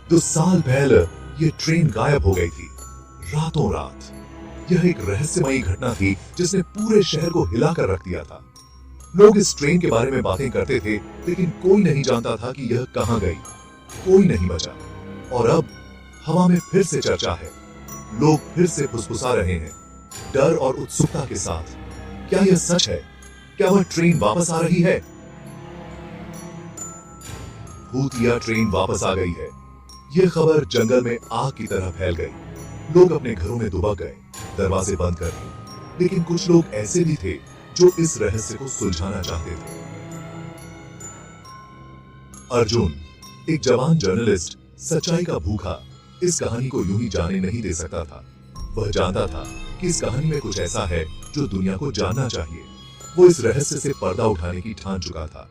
तो साल पहले ये ट्रेन गायब हो गई थी, रातों रात। यह एक रहस्यमयी घटना थी जिसने पूरे शहर को हिलाकर रख दिया था। लोग इस ट्रेन के बारे में बातें करते थे, लेकिन कोई नहीं जानता था कि यह कहां गई। कोई नहीं बचा। और अब हवा में फिर से चर्चा है। लोग फिर से फुसफुसा रहे हैं, डर और उत्सुकता के साथ। क्या यह सच है? क्या वह ट्रेन वापस आ रही है? भूतिया ट्रेन वापस आ गई है। यह खबर जंगल में आग की तरह फैल गई। लोग अपने घरों में दुबक गए, दरवाजे बंद कर दिए। लेकिन कुछ लोग ऐसे भी थे जो इस रहस्य को सुलझाना चाहते थे। अर्जुन, एक जवान जर्नलिस्ट, सच्चाई का भूखा, इस कहानी को यूं ही जाने नहीं दे सकता था। वह जानता था कि इस कहानी में कुछ ऐसा है जो दुनिया को जानना चाहिए। वो इस रहस्य से पर्दा उठाने की ठान चुका था।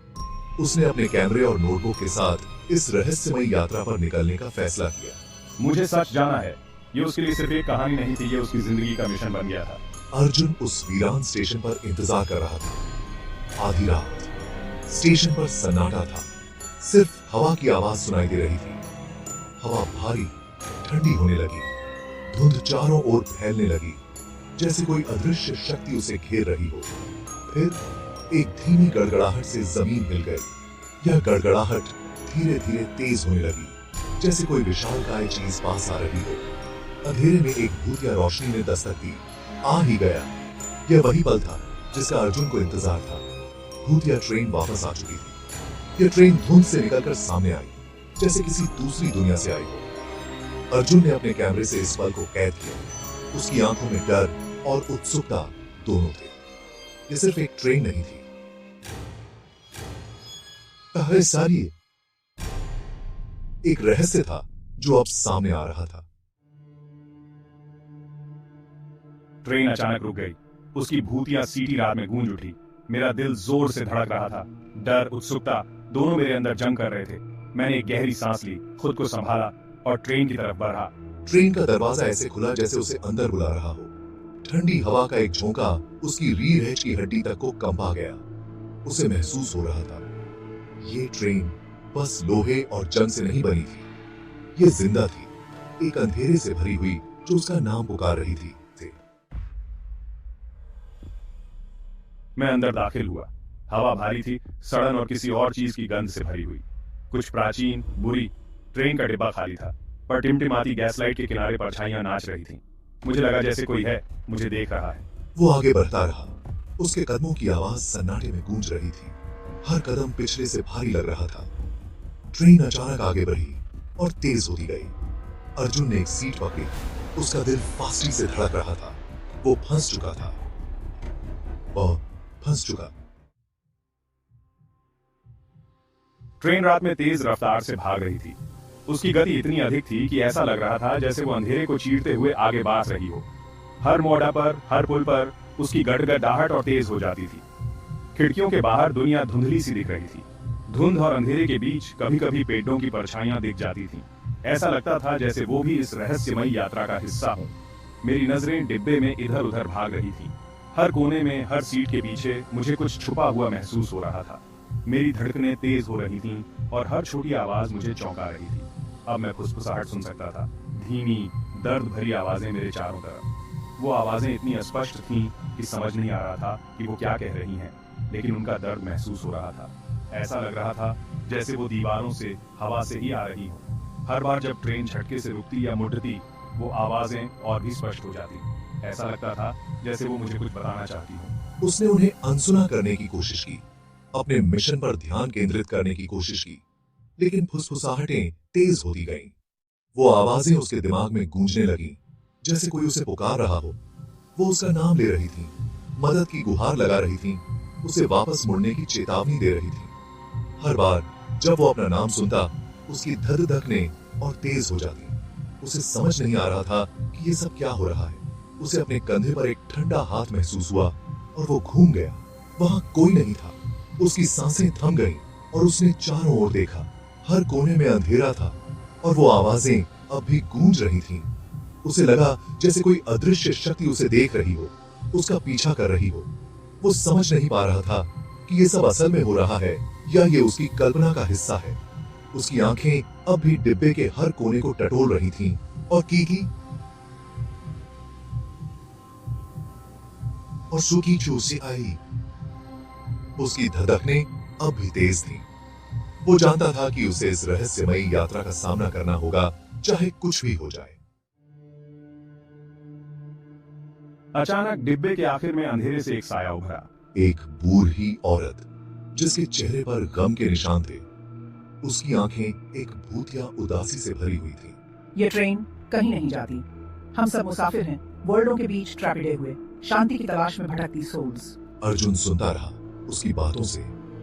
उसने अपने कैमरे और नोटबुक के साथ इस रहस्यमयी यात्रा पर निकलने का फैसला किया। मुझे सच जाना है। ये उसके लिए सिर्फ एक कहानी नहीं थी, ये उसकी जिंदगी का मिशन बन गया था। अर्जुन उस वीरान स्टेशन पर इंतजार कर रहा था। आधी रात, स्टेशन पर सन्नाटा था। सिर्फ हवा की आवाज सुनाई दे रही थी। हवा भारी, ठंडी होने लगी। धुंध चारों ओर फैलने लगी, जैसे कोई अदृश्य शक्ति उसे घेर रही हो। फिर एक धीमी गड़गड़ाहट से जमीन हिल गई। यह गड़गड़ाहट धीरे धीरे तेज होने लगी, जैसे कोई विशालकाय चीज पास आ रही हो। अंधेरे में एक भूतिया रोशनी ने दस्तक दी। आ ही गया। यह वही पल था जिसका अर्जुन को इंतजार था। भूतिया ट्रेन वापस आ चुकी थी। यह ट्रेन धुंध से निकलकर सामने आई, जैसे किसी दूसरी दुनिया से आई हो। अर्जुन ने अपने कैमरे से इस पल को कैद किया। उसकी आंखों में डर और उत्सुकता दोनों थे। यह सिर्फ एक ट्रेन नहीं थी, अरे सारी एक रहस्य था जो अब सामने आ रहा था। ट्रेन अचानक रुक गई। उसकी भूतिया सीटी रात में गूंज उठी। मेरा दिल जोर से धड़क रहा था। डर, उत्सुकता दोनों मेरे अंदर जंग कर रहे थे। मैंने एक गहरी सांस ली, खुद को संभाला और ट्रेन की तरफ बढ़ा। ट्रेन का दरवाजा ऐसे खुला जैसे उसे अंदर बुला रहा हो। ठंडी हवा का एक झोंका उसकी रीढ़ की हड्डी तक को कंपा गया। उसे महसूस हो रहा था, ये ट्रेन बस लोहे और जंग से नहीं बनी थी। ये जिंदा थी, एक अंधेरे से भरी हुई जो उसका नाम पुकार रही थी। मैं अंदर दाखिल हुआ। हवा भारी थी, सड़न और किसी और चीज की गंध से भरी हुई। कुछ प्राचीन, बुरी। ट्रेन का डिब्बा खाली था, पर टिमटिमाती गैस लाइट के किनारे परछाइयां नाच रही थीं। मुझे लगा जैसे कोई है, मुझे देख रहा है। वो आगे बढ़ता रहा। उसके कदमों की आवाज सन्नाटे में गूंज रही थी। हर कदम पिछले से भारी लग रहा था। ट्रेन अचानक आगे बढ़ी और तेज होती गई। अर्जुन ने एक सीट पकड़ी। उसका दिल फांसी से धड़क रहा था। वो फंस चुका था, बहुत फंस चुका। ट्रेन रात में तेज रफ्तार से भाग रही थी। उसकी गति इतनी अधिक थी कि ऐसा लग रहा था जैसे वो अंधेरे को चीरते हुए आगे बढ़ रही हो। हर मोड़ा पर, हर पुल पर उसकी गड़गड़ाहट और तेज हो जाती थी। खिड़कियों के बाहर दुनिया धुंधली सी दिख रही थी। धुंध और अंधेरे के बीच कभी कभी पेड़ों की परछाइयां दिख जाती थीं। ऐसा लगता था जैसे वो भी इस रहस्यमयी यात्रा का हिस्सा हो। मेरी नजरें डिब्बे में इधर उधर भाग रही थी। हर कोने में, हर सीट के पीछे मुझे कुछ छुपा हुआ महसूस हो रहा था। मेरी धड़कनें तेज हो रही थीं और हर छोटी आवाज मुझे चौंका रही थी। अब मैं फुसफुसाहट सुन सकता था, धीमी, दर्द भरी आवाजें मेरे चारों तरफ। वो आवाजें इतनी स्पष्ट थीं कि समझ नहीं आ रहा था कि वो क्या कह रही हैं, लेकिन उनका दर्द महसूस हो रहा था। ऐसा लग रहा था जैसे वो दीवारों से, हवा से ही आ रही हो। हर बार जब ट्रेन झटके से रुकती या मुड़ती, वो आवाजें और भी स्पष्ट हो जाती। ऐसा लगता था जैसे वो मुझे कुछ बताना चाहती हो। उसने उन्हें अनसुना करने की कोशिश की, अपने मिशन पर ध्यान केंद्रित करने की कोशिश की, लेकिन फुसफुसाहटें तेज होती गईं। वो आवाजें उसके दिमाग में गूंजने लगीं, जैसे कोई उसे पुकार रहा हो। वो उसका नाम ले रही थीं, मदद की गुहार लगा रही थीं, उसे वापस मुड़ने की चेतावनी दे रही थीं। हर बार जब वो अपना नाम सुनता, उसकी धड़ धकने और तेज हो जाती। उसे समझ नहीं आ रहा था कि ये सब क्या हो रहा है। उसे अपने कंधे पर एक ठंडा हाथ महसूस हुआ और वो घूम गया। वहां कोई नहीं था। उसकी सांसें थम गईं और उसने चारों ओर देखा। हर कोने में अंधेरा था और वो आवाजें अब भी गूंज रही थीं। उसे लगा जैसे कोई अदृश्य शक्ति उसे देख रही हो, उसका पीछा कर रही हो। वो समझ नहीं पा रहा था कि ये सब असल में हो रहा है या ये उसकी कल्पना का हिस्सा है। उसकी आंखें अब भी डिब्बे के हर कोने को टटोल रही थीं और कीकी और सुकी चूसी आई। उसकी धड़कनें अब भी तेज थीं। वो जानता था कि उसे इस रहस्यमयी यात्रा का सामना करना होगा, चाहे कुछ भी हो जाए। अचानक डिब्बे के आखिर में अंधेरे से एक साया उभरा। एक बूढ़ी औरत जिसके चेहरे पर गम के निशान थे। उसकी आंखें एक भूतिया उदासी से भरी हुई थी। ये ट्रेन कहीं नहीं जाती। हम सब मुसाफिर हैं, वर्ल्डों के बीच ट्रैपिडे हुए, शांति की तलाश में भटकती सोल्स। अर्जुन सुनता रहा। उसकी बातों से,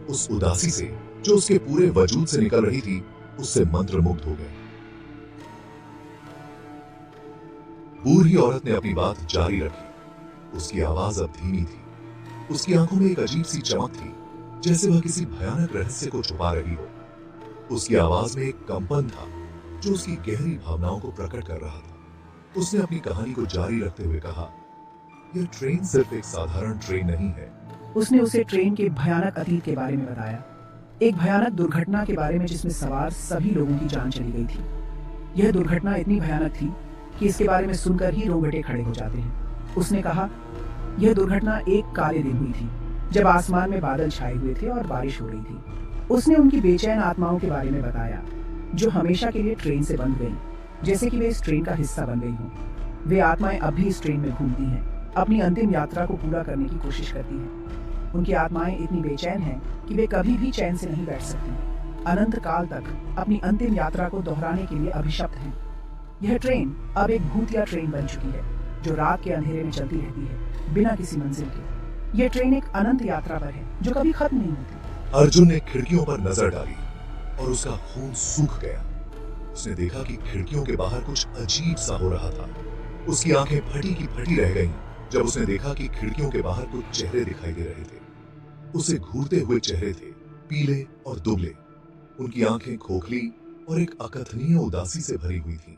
उस उदासी से जो उसके पूरे वजूद से निकल रही थी, उससे मंत्रमुग्ध हो गए। बूढ़ी औरत ने अपनी बात जारी रखी। उसकी आवाज अब धीमी थी। उसकी आंखों में एक अजीब सी चमक थी, जैसे वह किसी भयानक रहस्य को छुपा रही हो। उसकी आवाज में एक कंपन था जो उसकी गहरी भावनाओं को प्रकट कर रहा था। उसने अपनी कहानी को जारी रखते हुए कहा, यह ट्रेन सिर्फ एक साधारण ट्रेन नहीं है। उसने उसे ट्रेन के भयानक अतीत के बारे में बताया, एक भयानक दुर्घटना के बारे में जिसमें सवार सभी लोगों की जान चली गई थी। यह दुर्घटना इतनी भयानक थी कि इसके बारे में सुनकर ही रोंगटे खड़े हो जाते हैं। उसने कहा, यह दुर्घटना एक काले दिन हुई थी जब आसमान में बादल छाए हुए थे और बारिश हो रही थी। उसने उनकी बेचैन आत्माओं के बारे में बताया जो हमेशा के लिए ट्रेन से बंध गई, जैसे कि वे इस ट्रेन का हिस्सा बन गई हों। वे आत्माएं अब भी इस ट्रेन में घूमती हैं, अपनी अंतिम यात्रा को पूरा करने की कोशिश करती हैं। उनकी आत्माएं इतनी बेचैन हैं कि वे कभी भी चैन से नहीं बैठ सकती। अनंत काल तक अपनी अंतिम यात्रा को दोहराने के लिए अभिशप्त हैं। यह ट्रेन अब एक भूतिया ट्रेन बन चुकी है जो रात के अंधेरे में चलती रहती है, बिना किसी मंजिल के। यह ट्रेन एक अनंत यात्रा पर है जो कभी खत्म नहीं होती। अर्जुन ने खिड़कियों पर नजर डाली और उसका खून सूख गया। उसने देखा कि खिड़कियों के बाहर कुछ अजीब सा हो रहा था। उसकी आंखें फटी की फटी रह गईं जब उसने देखा कि खिड़कियों के बाहर कुछ चेहरे दिखाई दे रहे थे। उसे घूरते हुए चेहरे थे, पीले और दुबले। उनकी आंखें खोखली और एक अकथनीय उदासी से भरी हुई थीं।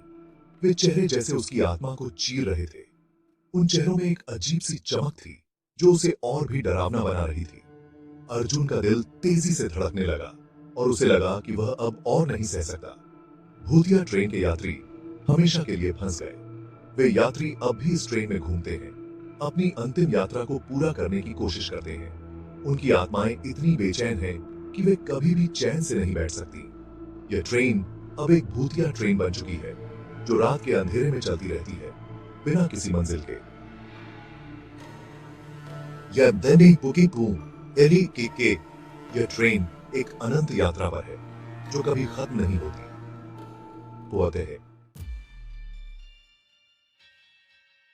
वे चेहरे जैसे उसकी आत्मा को चीर रहे थे। उन चेहरों में एक अजीब सी चमक थी जो उसे और भी डरावना बना रही थी। अर्जुन का दिल तेजी से धड़कने लगा और उसे लगा कि वह अब और नहीं सह सकता। भूतिया ट्रेन के यात्री हमेशा के लिए फंस गए। वे यात्री अब भी इस ट्रेन में घूमते हैं, अपनी अंतिम यात्रा को पूरा करने की कोशिश करते हैं। उनकी आत्माएं इतनी बेचैन हैं कि वे कभी भी चैन से नहीं बैठ सकती। यह ट्रेन अब एक भूतिया ट्रेन बन चुकी है जो रात के अंधेरे में चलती रहती है, बिना किसी मंजिल के। यह ट्रेन एक अनंत यात्रा पर है जो कभी खत्म नहीं होती। होते हैं।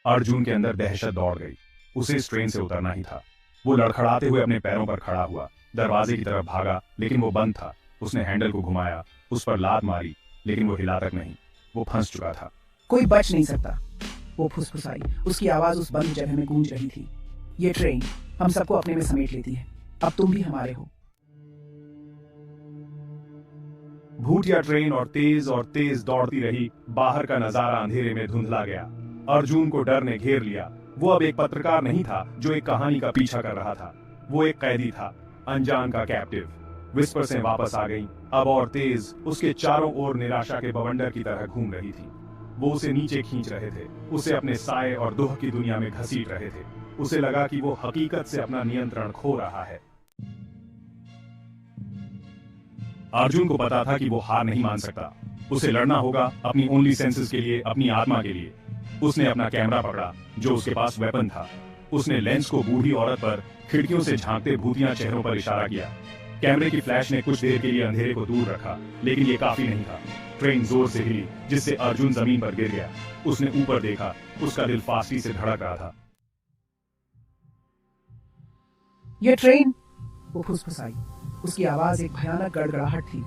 अर्जुन के अंदर दहशत दौड़ गई। उसे इस ट्रेन से उतरना ही था। वो लड़खड़ाते हुए अपने पैरों पर खड़ा हुआ, दरवाजे की तरफ भागा, लेकिन वो बंद था। उसने हैंडल को घुमाया, उस पर लात मारी, लेकिन वो हिला तक नहीं। वो फंस चुका था। कोई बच नहीं सकता, वो फुसफुसाई। उसकी आवाज उस बंद जगह में गूंज रही थी। ये ट्रेन हम सबको अपने में समेट लेती है। अब तुम भी हमारे हो। भूतिया ट्रेन और तेज दौड़ती रही। बाहर का नजारा अंधेरे में धुंधला गया। अर्जुन को डर ने घेर लिया। वो अब एक पत्रकार नहीं था जो एक कहानी का पीछा कर रहा था। वो एक कैदी था, अनजान का कैप्टिव। विस्पर से वापस आ गई, अब और तेज, उसके चारों ओर निराशा के बवंडर की तरह घूम रही थी। वो उसे नीचे खींच रहे थे, उसे अपने साए और दुख की दुनिया में घसीट रहे थे। उसे लगा कि वो हकीकत से अपना नियंत्रण खो रहा है। अर्जुन को पता था कि वो हार नहीं मान सकता। उसे लड़ना होगा अपनी ओनली सेंसेस के लिए, अपनी आत्मा के लिए। उसने अपना कैमरा पकड़ा जो उसके पास वेपन था। उसने लेंस को बूढ़ी औरत पर खिड़कियों से झांकते भूतिया चेहरों पर इशारा किया। कैमरे की फ्लैश ने कुछ देर के लिए अंधेरे को दूर रखा, लेकिन ये काफी नहीं था। ट्रेन जोर से हिली, जिससे अर्जुन जमीन पर गिर गया। उसने ऊपर देखा, उसका दिल फांसी से धड़क रहा था। ये ट्रेन, वो फुसफुसाई। उसकी आवाज एक भयानक गड़गड़ाहट थी।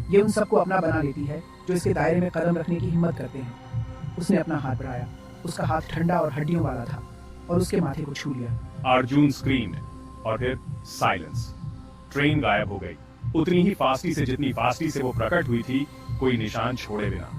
ये उन सबको अपना बना लेती है जो इसके दायरे में कदम रखने की हिम्मत करते हैं। उसने अपना हाथ बढ़ाया। उसका हाथ ठंडा और हड्डियों वाला था और उसके माथे को छू लिया। अर्जुन स्क्रीम्ड और फिर साइलेंस। ट्रेन गायब हो गई, उतनी ही फास्टी से जितनी फास्टी से वो प्रकट हुई थी, कोई निशान छोड़े बिना।